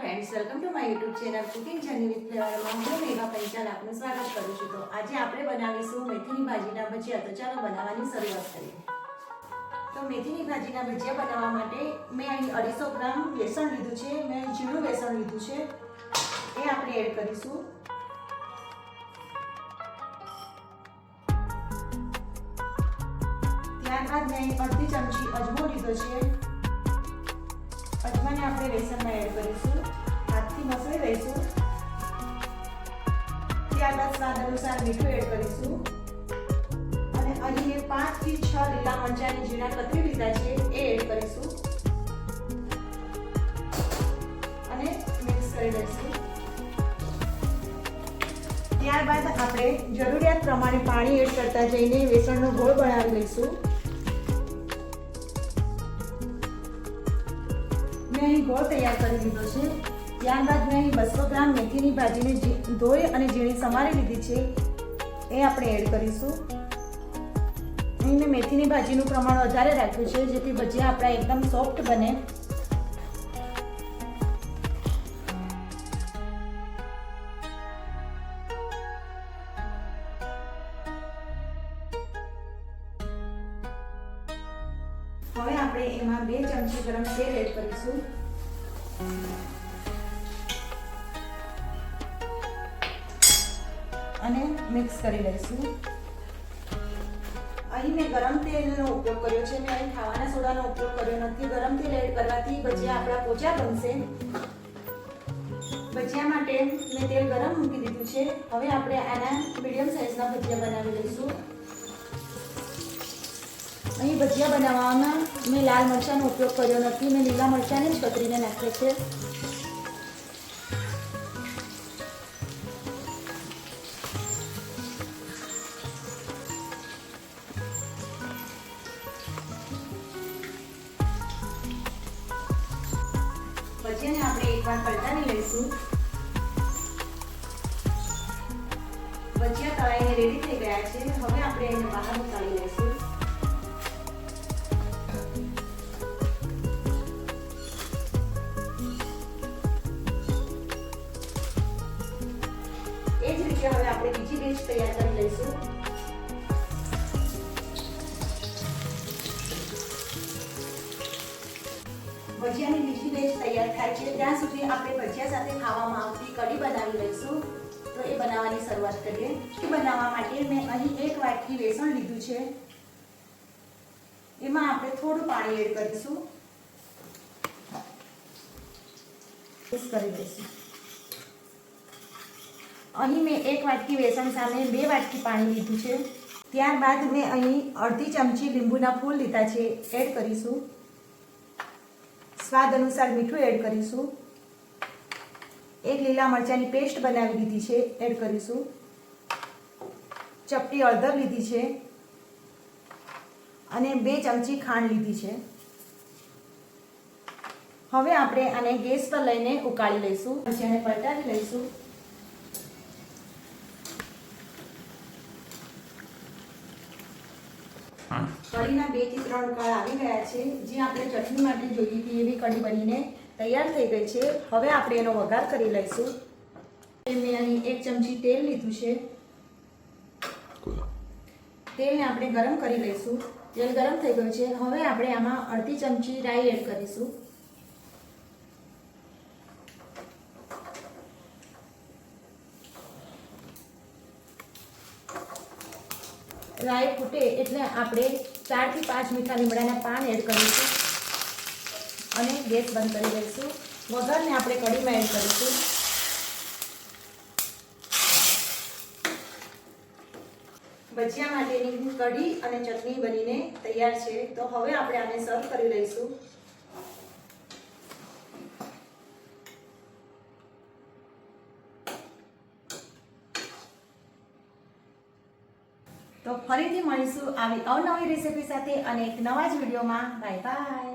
Friends, welcome to my YouTube channel cooking journey with ફ્લેવરમાં હું મેઘા પંચાલ આપનું સ્વાગત કરું છું। તો આજે આપણે બનાવીશું મેથીની ભાજીના ભજીયા। તો ચાલો બનાવવાની શરૂઆત કરીએ। તો મેથીની ભાજીના ભજીયા બનાવવા માટે મેં અહીં 250 ગ્રામ બેસન લીધું છે। મેં ઝીણું બેસન લીધું છે, એ આપણે એડ કરીશું। ત્યારબાદ મેં અડધી ચમચી અજમો લીધો છે। અજમાને આપણે બેસનમાં એડ કરીશું, હાથથી મસળી લઈશું। ત્યારબાદ સ્વાદ અનુસાર મીઠું એડ કરીશું અને અહીં મેં 5 થી 6 લીલા મરચાંની ઝીણા કતરી લીધા છે, એ એડ કરીશું અને મિક્સ કરી લઈશું। ત્યારબાદ આપણે જરૂરિયાત પ્રમાણે પાણી એડ કરતા જઈને બેસનનો ગોળ બનાવી લઈશું। મેં અહીં ગોળ તૈયાર કરી લીધો છે। ત્યારબાદ મેં અહીં 200 ગ્રામ મેથીની ભાજીને ધોઈ અને ઝીણી સમારી લીધી છે, એ આપણે એડ કરીશું। અહીં મેં મેથીની ભાજીનું પ્રમાણ વધારે રાખ્યું છે, જેથી ભજીયા આપણા એકદમ સોફ્ટ બને। હવે આપણે એમાં 2 ચમચી ગરમ તેલ એડ કરીશું અને મિક્સ કરી લઈશું। અહીં મેં ગરમ તેલનો ઉપયોગ કર્યો છે, મેં અહીં ખાવાના સોડાનો ઉપયોગ કર્યો નથી। ગરમ તેલ એડ કરવાથી ભજીયા આપણા પોચા બનશે। ભજીયા માટે મેં તેલ ગરમ મૂકી દીધું છે। હવે આપણે આના મીડિયમ સાઈઝના ભજીયા બનાવી લઈશું। અહીં ભજીયા બનાવવામાં મેં લાલ મરચાંનો ઉપયોગ કર્યો નથી, મેં લીલા મરચાંને જ કતરીને નાખ્યા છે। ભજીયાને આપણે એકવાર પલટાવી લઈશું। ભજીયા તળાઈને રેડી થઈ ગયા છે। હવે આપણે એને બહાર નીકાળી લઈશું। એ જ રીતે હવે આપણે બીજી બેચ તૈયાર કરી લઈશું। ભજીયાની બીજી બેચ તૈયાર થાય છે ત્યાં સુધી આપણે ભજીયા સાથે ખાવામાં આવતી કઢી બનાવી લઈશું। તો એ બનાવવાની શરૂઆત કરીએ। એ બનાવવા માટે મેં અહીં 1 વાટકી બેસન લીધું છે, એમાં આપણે થોડું પાણી એડ કરીશું, મિક્સ કરી દઈશું। અહીં મેં 1 વાટકી બેસન સામે 2 વાટકી પાણી લીધું છે। ત્યારબાદ મેં અહીં અડધી ચમચી લીંબુના ફૂલ લીધા છે, એડ કરીશું। સ્વાદ અનુસાર મીઠું એડ કરીશું। 1 લીલા મરચાંની પેસ્ટ બનાવી લીધી છે, એડ કરીશું। ચપટી હળદર લીધી છે અને 2 ચમચી ખાંડ લીધી છે। હવે આપણે આને ગેસ પર લઈને ઉકાળી લઈશું, પછી આને પલટાવી લઈશું। કઢીના 2 થી 3 ઉકાળ આવી ગયા છે। જે આપણે ચટણી માટે જોઈ હતી એવી કઢી બનીને તૈયાર થઈ ગઈ છે। હવે આપણે એનો વઘાર કરી લઈશું। મેં અહીં 1 ચમચી તેલ લીધું છે, તેલને આપણે ગરમ કરી લઈશું। તેલ ગરમ થઈ ગયું છે। હવે આપણે આમાં અડધી ચમચી રાઈ એડ કરીશું। રાઈ ફૂટે એટલે આપણે 4 થી 5 મીઠા લીમડાના પાન એડ કરીશું અને ગેસ બંધ કરી દઈશું। વઘારને આપણે કઢીમાં એડ કરીશું। ભજીયા માટેની કઢી અને ચટણી બનીને તૈયાર છે। તો હવે આપણે આને સર્વ કરી લઈશું। તો ફરીથી મળીશું આવી અવનવી રેસીપી સાથે અને એક નવા જ વિડીયોમાં। Bye bye.